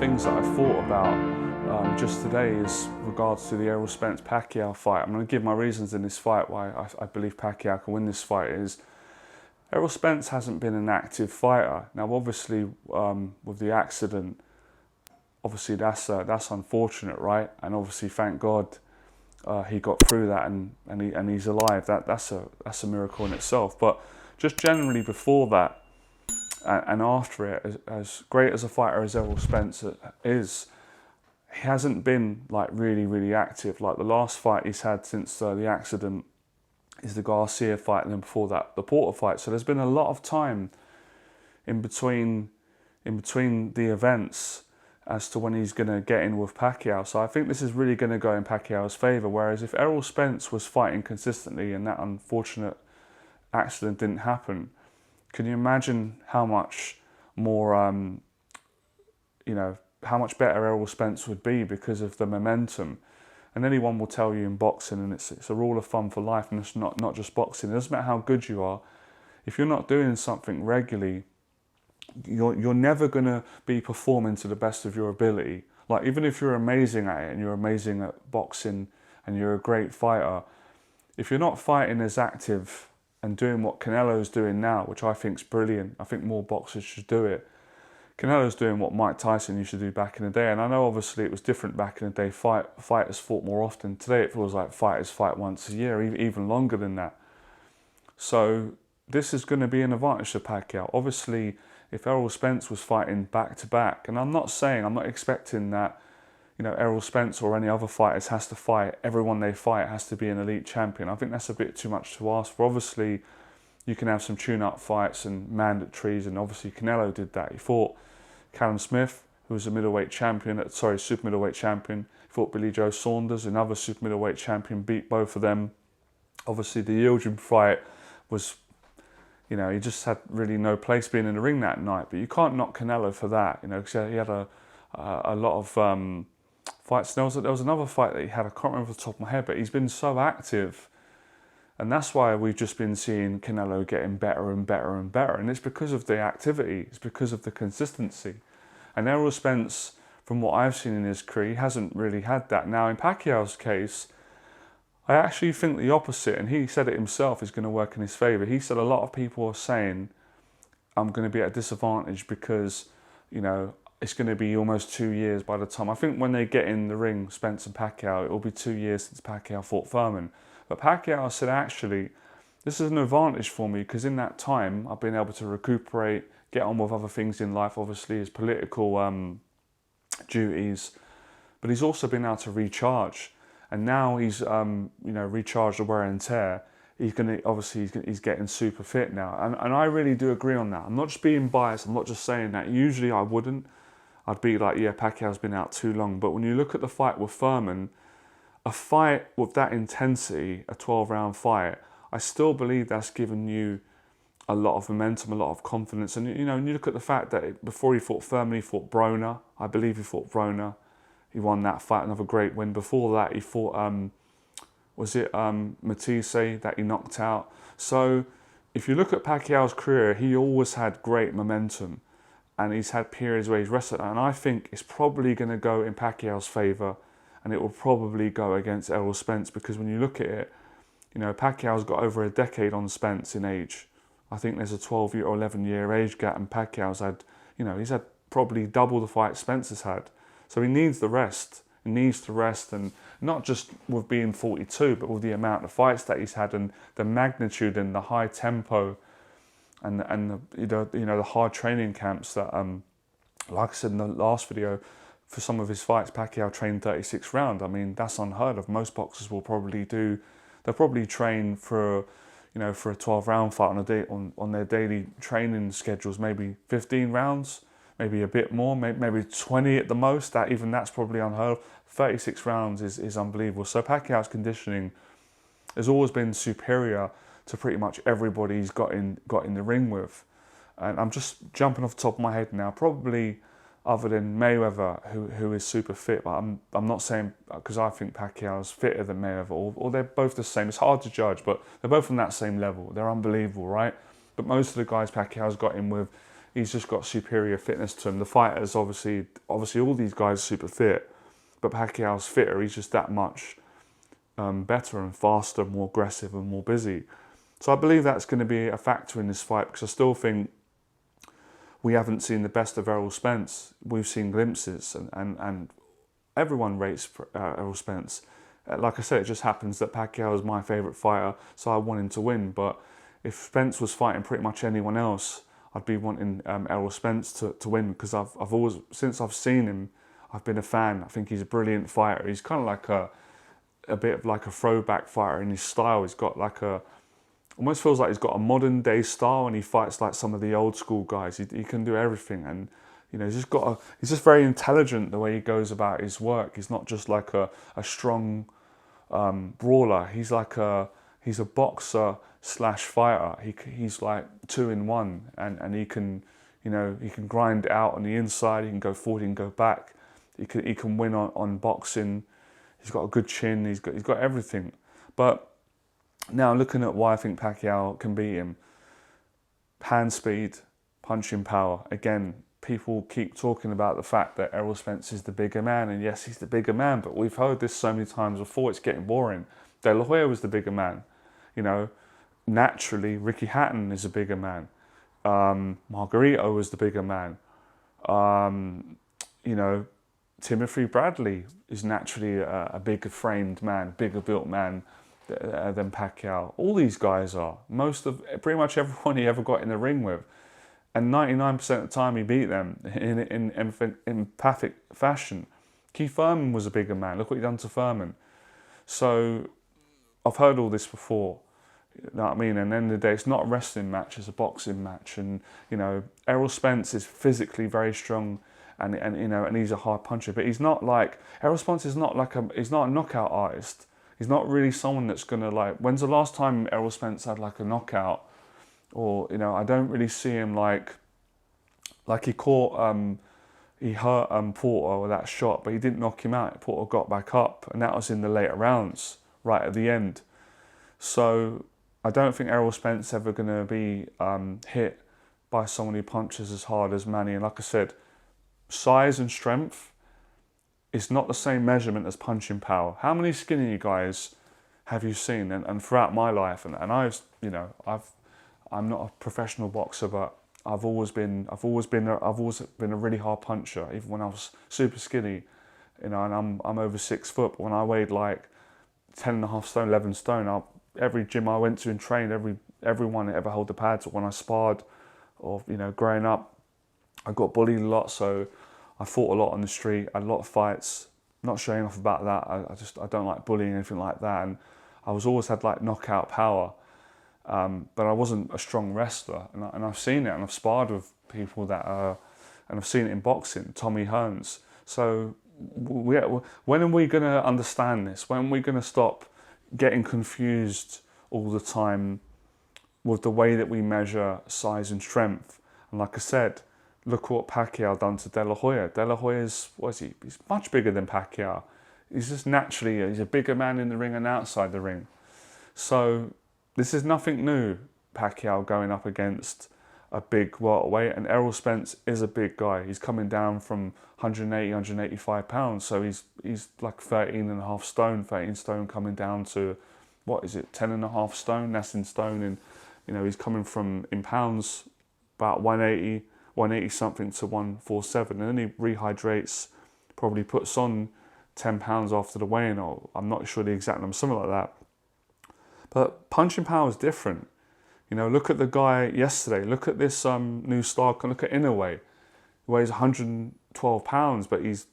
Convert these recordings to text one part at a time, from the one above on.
things that I thought about just today is regards to the Errol Spence Pacquiao fight. I'm going to give my reasons in this fight why I believe Pacquiao can win this fight. Is Errol Spence hasn't been an active fighter. Now, obviously, with the accident, obviously that's unfortunate, right? And obviously, thank God he got through that and he's alive. That's a miracle in itself. But just generally before that and after it, as great as a fighter as Errol Spence is, he hasn't been like really active. Like the last fight he's had since the accident is the Garcia fight, and then before that the Porter fight. So there's been a lot of time in between the events as to when he's going to get in with Pacquiao. So I think this is really going to go in Pacquiao's favour. Whereas if Errol Spence was fighting consistently and that unfortunate accident didn't happen, can you imagine how much more, how much better Errol Spence would be because of the momentum? And anyone will tell you in boxing, and it's a rule of thumb for life, and it's not just boxing. It doesn't matter how good you are. If you're not doing something regularly, you're never going to be performing to the best of your ability. Like, even if you're amazing at it and you're amazing at boxing and you're a great fighter, if you're not fighting as active and doing what Canelo's doing now, which I think is brilliant, I think more boxers should do it. Canelo's doing what Mike Tyson used to do back in the day, and I know obviously it was different back in the day. Fighters fought more often. Today it feels like fighters fight once a year, even longer than that. So this is going to be an advantage to Pacquiao. Obviously, if Errol Spence was fighting back to back, and I'm not expecting that, Errol Spence or any other fighters has to fight, everyone they fight has to be an elite champion. I think that's a bit too much to ask for. Obviously, you can have some tune-up fights and mandatories, and obviously Canelo did that. He fought Callum Smith, who was a super middleweight champion. He fought Billy Joe Saunders, another super middleweight champion, beat both of them. Obviously, the Yildirim fight was, he just had really no place being in the ring that night. But you can't knock Canelo for that, because he had a lot of fights. There was another fight that he had, I can't remember off the top of my head, but he's been so active. And that's why we've just been seeing Canelo getting better and better and better. And it's because of the activity. It's because of the consistency. And Errol Spence, from what I've seen in his career, he hasn't really had that. Now, in Pacquiao's case, I actually think the opposite. And he said it himself is going to work in his favour. He said a lot of people are saying, I'm going to be at a disadvantage because, it's going to be almost 2 years by the time. I think when they get in the ring, Spence and Pacquiao, it will be 2 years since Pacquiao fought Thurman. But Pacquiao said, actually, this is an advantage for me because in that time, I've been able to recuperate, get on with other things in life, obviously his political duties, but he's also been able to recharge. And now he's, recharged the wear and tear. He's getting super fit now. And I really do agree on that. I'm not just being biased. I'm not just saying that. Usually I wouldn't. I'd be like, yeah, Pacquiao's been out too long. But when you look at the fight with Thurman, a fight with that intensity, a 12-round fight, I still believe that's given you a lot of momentum, a lot of confidence. And, when you look at the fact that before he fought Thurman, he fought Broner. I believe he fought Broner. He won that fight, another great win. Before that, he fought, Matisse that he knocked out. So if you look at Pacquiao's career, he always had great momentum. And he's had periods where he's wrestled. And I think it's probably going to go in Pacquiao's favour. And it will probably go against Errol Spence because when you look at it, Pacquiao's got over a decade on Spence in age. I think there's a 12-year or 11-year age gap, and Pacquiao's had, he's had probably double the fight Spence has had. So he needs the rest. He needs to rest, and not just with being 42, but with the amount of fights that he's had and the magnitude and the high tempo, and the hard training camps that, like I said in the last video. For some of his fights, Pacquiao trained 36 rounds. I mean, that's unheard of. Most boxers will probably they'll probably train for a 12-round fight on their daily training schedules, maybe 15 rounds, maybe a bit more, maybe 20 at the most. That's probably unheard of. 36 rounds is unbelievable. So Pacquiao's conditioning has always been superior to pretty much everybody he's got in the ring with. And I'm just jumping off the top of my head now, probably other than Mayweather, who is super fit. But I'm not saying, because I think Pacquiao's fitter than Mayweather, or they're both the same. It's hard to judge, but they're both on that same level. They're unbelievable, right? But most of the guys Pacquiao's got in with he's just got superior fitness to him. The fighters, obviously all these guys are super fit, but Pacquiao's fitter. He's just that much better and faster, more aggressive and more busy. So I believe that's going to be a factor in this fight, because I still think we haven't seen the best of Errol Spence. We've seen glimpses, and everyone rates Errol Spence. Like I said, it just happens that Pacquiao is my favourite fighter, so I want him to win. But if Spence was fighting pretty much anyone else, I'd be wanting Errol Spence to win, because I've always, since I've seen him, I've been a fan. I think he's a brilliant fighter. He's kind of like a bit of like a throwback fighter in his style. He's got like almost feels like he's got a modern day style, and he fights like some of the old school guys. He can do everything, and he's just very intelligent the way he goes about his work. He's not just like a strong brawler. He's a boxer / fighter. He's like 2 in 1, and he can grind out on the inside. He can go forward, he can go back. He can win on boxing. He's got a good chin. He's got everything. But now looking at why I think Pacquiao can beat him, hand speed, punching power. Again, people keep talking about the fact that Errol Spence is the bigger man, and yes, he's the bigger man, but we've heard this so many times before, it's getting boring. De La Hoya was the bigger man. Naturally, Ricky Hatton is a bigger man. Margarito was the bigger man. Timothy Bradley is naturally a bigger framed man, bigger built man than Pacquiao. All these guys are. Pretty much everyone he ever got in the ring with. And 99% of the time he beat them in emphatic fashion. Keith Thurman was a bigger man. Look what he done to Thurman. So I've heard all this before. You know what I mean? And at the end of the day, it's not a wrestling match, it's a boxing match. And, Errol Spence is physically very strong, and he's a hard puncher. But he's not like, Errol Spence is not like he's not a knockout artist. He's not really someone that's going to when's the last time Errol Spence had like a knockout? Or, I don't really see him like he hurt Porter with that shot, but he didn't knock him out. Porter got back up, and that was in the later rounds, right at the end. So I don't think Errol Spence ever going to be hit by someone who punches as hard as Manny. And like I said, size and strength is not the same measurement as punching power. How many skinny guys have you seen? And throughout my life, and I'm not a professional boxer, but I've always been a really hard puncher, even when I was super skinny, and I'm over 6 foot. But when I weighed like 10.5 stone, 11 stone, every gym I went to and trained, everyone that ever held the pads, or when I sparred, or growing up, I got bullied a lot, so I fought a lot on the street. I had a lot of fights. Not showing off about that. I don't like bullying, anything like that, and I always had like knockout power. But I wasn't a strong wrestler, and I've seen it, and I've sparred with people that are, and I've seen it in boxing, Tommy Hearns. So when are we going to understand this? When are we going to stop getting confused all the time with the way that we measure size and strength? And like I said, look what Pacquiao done to De La Hoya. De La Hoya's, he's much bigger than Pacquiao. He's just naturally, he's a bigger man in the ring and outside the ring. So this is nothing new, Pacquiao going up against a big welterweight, and Errol Spence is a big guy. He's coming down from 180, 185 pounds, so he's like 13.5 stone, 13 stone coming down to, 10.5 stone? That's in stone, and he's coming from, in pounds, about 180 something to 147, and then he rehydrates, probably puts on 10 pounds after the weigh-in, or I'm not sure the exact number, something like that. But punching power is different. Look at the guy yesterday. Look at this new star. Look at Inoue. He weighs 112 pounds, but he's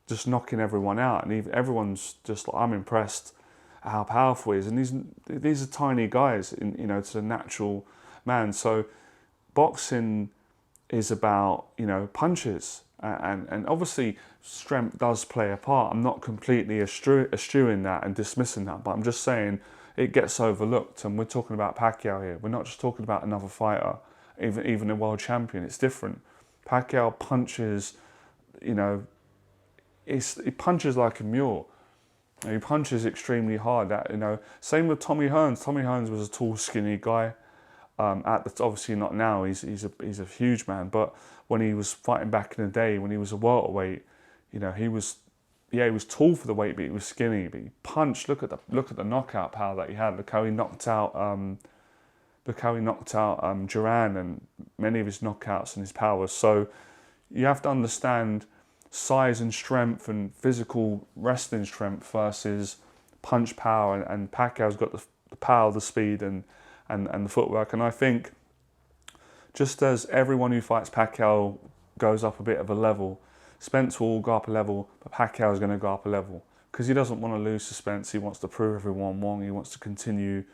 just knocking everyone out. And everyone's just like, I'm impressed at how powerful he is. And these are tiny guys, to the natural man. So boxing is about, punches. And obviously strength does play a part. I'm not completely eschewing that and dismissing that, but I'm just saying it gets overlooked. And we're talking about Pacquiao here. We're not just talking about another fighter, even a world champion. It's different. Pacquiao punches, he punches like a mule. He punches extremely hard. Same with Tommy Hearns. Tommy Hearns was a tall, skinny guy. Obviously not now. He's a huge man, but when he was fighting back in the day, when he was a welterweight, he was tall for the weight, but he was skinny. But he punched. Look at the knockout power that he had. Look how he knocked out Duran and many of his knockouts and his powers. So you have to understand size and strength and physical wrestling strength versus punch power, and Pacquiao's got the power, the speed, and the footwork. And I think just as everyone who fights Pacquiao goes up a bit of a level, Spence will go up a level, but Pacquiao is going to go up a level because he doesn't want to lose to Spence. He wants to prove everyone wrong. He wants to continue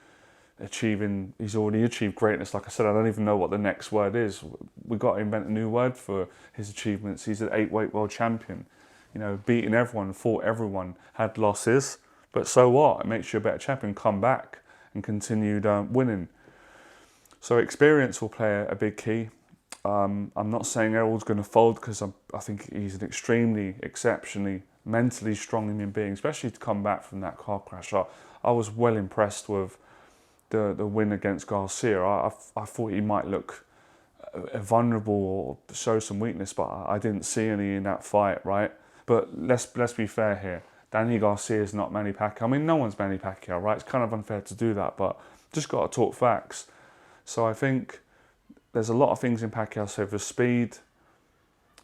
achieving. He's already achieved greatness. Like I said, I don't even know what the next word is. We've got to invent a new word for his achievements. He's an 8-weight world champion, beating everyone, fought everyone, had losses, but so what? It makes you a better champion. Come back and continued winning. So experience will play a big key. I'm not saying Errol's going to fold because I think he's an extremely, exceptionally, mentally strong human being, especially to come back from that car crash. I was well impressed with the win against Garcia. I thought he might look vulnerable or show some weakness, but I didn't see any in that fight, right? But let's be fair here. Danny Garcia is not Manny Pacquiao. I mean, no one's Manny Pacquiao, right? It's kind of unfair to do that, but just got to talk facts. So I think there's a lot of things in Pacquiao's favour. Speed,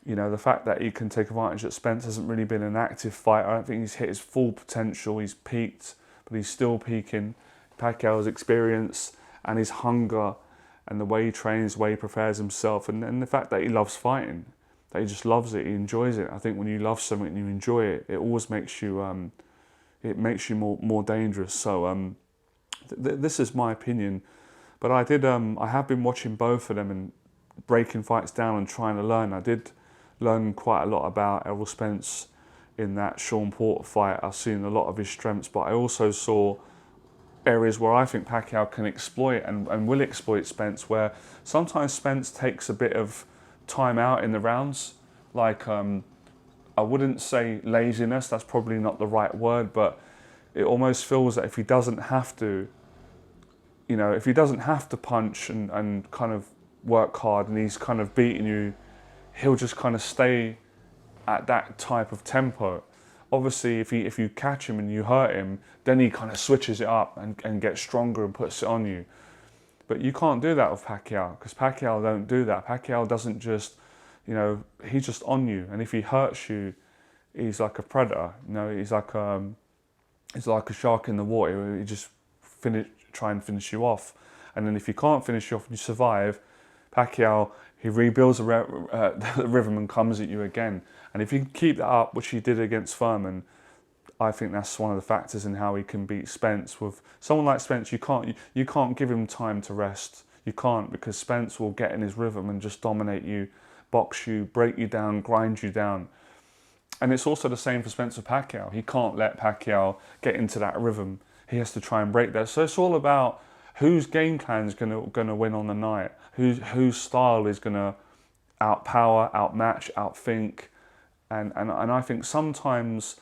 the fact that he can take advantage that Spence hasn't really been an active fighter. I don't think he's hit his full potential. He's peaked, but he's still peaking. Pacquiao's experience and his hunger and the way he trains, the way he prepares himself, and the fact that he loves fighting, that he just loves it, he enjoys it. I think when you love something and you enjoy it, it always makes you more dangerous. So this is my opinion. But I have been watching both of them and breaking fights down and trying to learn. I did learn quite a lot about Errol Spence in that Sean Porter fight. I've seen a lot of his strengths, but I also saw areas where I think Pacquiao can exploit and will exploit Spence, where sometimes Spence takes a bit of time out in the rounds. Like, I wouldn't say laziness, that's probably not the right word, but it almost feels that if he doesn't have to, punch and kind of work hard and he's kind of beating you, he'll just kind of stay at that type of tempo. Obviously, if you catch him and you hurt him, then he kind of switches it up and gets stronger and puts it on you. But you can't do that with Pacquiao, because Pacquiao don't do that. Pacquiao doesn't just, he's just on you. And if he hurts you, he's like a predator. He's like a shark in the water. He just try and finish you off. And then if you can't finish you off and you survive, Pacquiao, he rebuilds the rhythm and comes at you again. And if you can keep that up, which he did against Furman, I think that's one of the factors in how he can beat Spence. With someone like Spence, you can't give him time to rest. You can't, because Spence will get in his rhythm and just dominate you, box you, break you down, grind you down. And it's also the same for Spencer Pacquiao. He can't let Pacquiao get into that rhythm. He has to try and break that. So it's all about whose game plan is going to win on the night, whose style is going to outpower, outmatch, outthink. And I think sometimes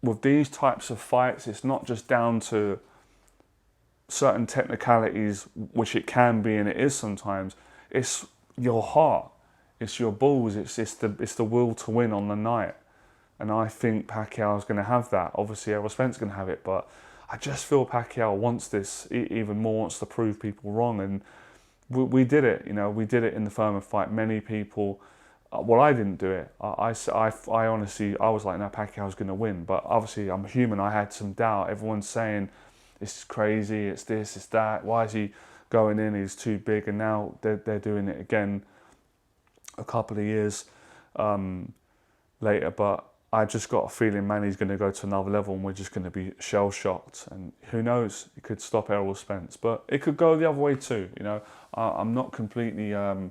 with these types of fights, it's not just down to certain technicalities, which it can be and it is sometimes. It's your heart, it's your balls, it's the will to win on the night. And I think Pacquiao is going to have that. Obviously, Errol Spence is going to have it, but I just feel Pacquiao wants this even more, wants to prove people wrong. And we did it, we did it in the Furman fight. Many people, well, I didn't do it. I honestly, I was like, no, Pacquiao's going to win. But obviously, I'm human. I had some doubt. Everyone's saying, this is crazy, it's this, it's that. Why is he going in? He's too big. And now they're doing it again a couple of years later. But I just got a feeling Manny's going to go to another level and we're just going to be shell-shocked. And who knows, it could stop Errol Spence. But it could go the other way too, I'm not completely, I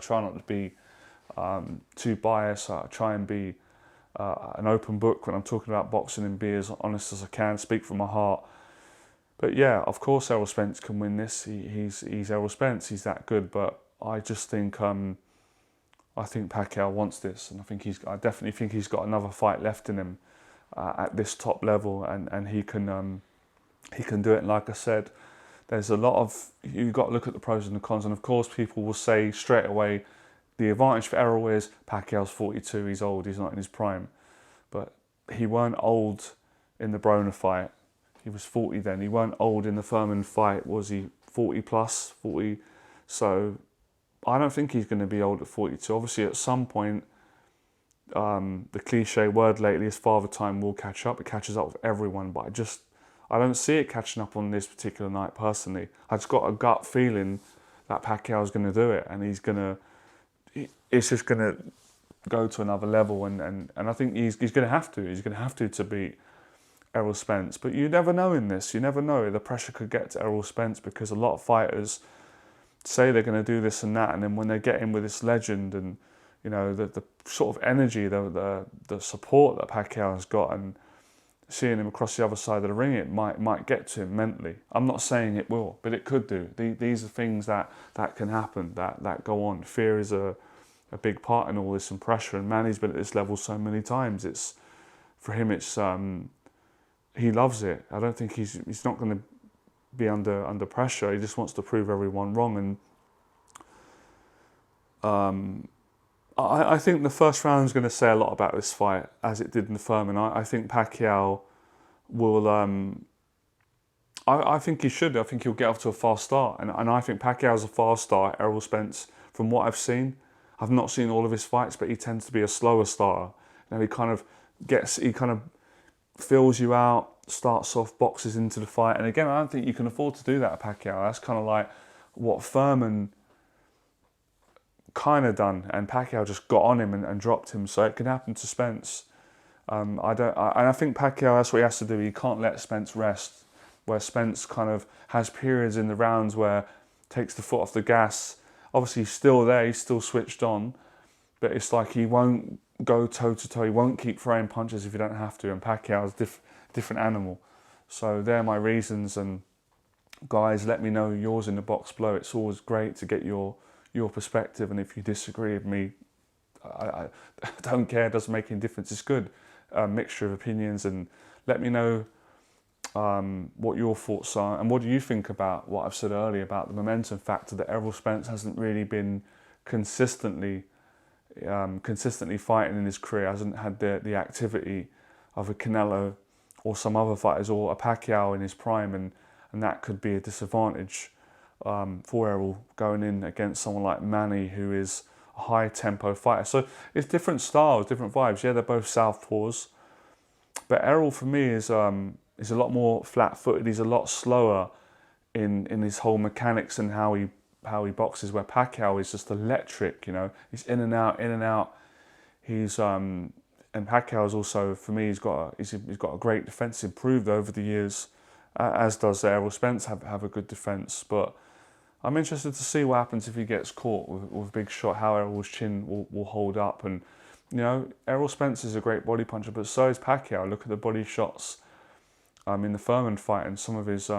try not to be too biased. I try and be an open book when I'm talking about boxing and be as honest as I can, speak from my heart. But yeah, of course Errol Spence can win this. He's Errol Spence, he's that good. But I just think... I think Pacquiao wants this, and I definitely think he's got another fight left in him at this top level, and he can do it. And like I said, there's a lot of, you've got to look at the pros and the cons, and of course people will say straight away the advantage for Errol is Pacquiao's 42, he's old, he's not in his prime. But he weren't old in the Broner fight. He was 40 then. He weren't old in the Furman fight, was he? 40 plus, 40. So I don't think he's going to be old at 42. Obviously at some point, the cliche word lately is father time will catch up. It catches up with everyone, but I don't see it catching up on this particular night personally. I just got a gut feeling that Pacquiao's going to do it, and it's just going to go to another level, and I think he's going to have to. He's going to have to beat Errol Spence. But you never know in this. You never know. The pressure could get to Errol Spence because a lot of fighters say they're going to do this and that, and then when they get in with this legend and the sort of energy, the support that Pacquiao has got, and seeing him across the other side of the ring, it might get to him mentally. I'm not saying it will, but it could do. These are things that can happen, that go on. Fear is a big part in all this, and pressure. And Manny's been at this level so many times. For him, he loves it. I don't think he's not going to be under pressure. He just wants to prove everyone wrong. And I think the first round is going to say a lot about this fight, as it did in the Furman. I think Pacquiao will. I think he should. I think he'll get off to a fast start, and I think Pacquiao's a fast start. Errol Spence, from what I've seen, I've not seen all of his fights, but he tends to be a slower starter. He kind of fills you out, starts off, boxes into the fight, and again, I don't think you can afford to do that at Pacquiao. That's kind of like what Furman kind of done, and Pacquiao just got on him and dropped him. So it can happen to Spence. I think Pacquiao, that's what he has to do. He can't let Spence rest. Where Spence kind of has periods in the rounds where takes the foot off the gas. Obviously, he's still there. He's still switched on, but it's like he won't go toe to toe. He won't keep throwing punches if you don't have to. And Pacquiao's different animal. So they're my reasons. And guys, let me know yours in the box below. It's always great to get your perspective, and if you disagree with me, I don't care. It doesn't make any difference. It's good, a mixture of opinions, and let me know what your thoughts are, and what do you think about what I've said earlier about the momentum factor, that Errol Spence hasn't really been consistently fighting in his career, hasn't had the activity of a Canelo or some other fighters, or a Pacquiao in his prime, and that could be a disadvantage for Errol going in against someone like Manny, who is a high tempo fighter. So it's different styles, different vibes. Yeah, they're both southpaws, but Errol for me is a lot more flat-footed. He's a lot slower in his whole mechanics and how he boxes. Where Pacquiao is just electric. He's in and out. He's and Pacquiao's also, for me, he's got a great defense, improved over the years, as does Errol Spence have a good defense. But I'm interested to see what happens if he gets caught with a big shot, how Errol's chin will hold up. And, Errol Spence is a great body puncher, but so is Pacquiao. Look at the body shots in the Furman fight and some of his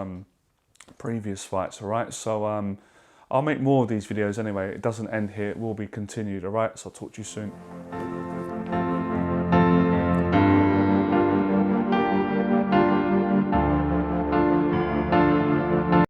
previous fights, all right? So I'll make more of these videos anyway. It doesn't end here. It will be continued, all right? So I'll talk to you soon.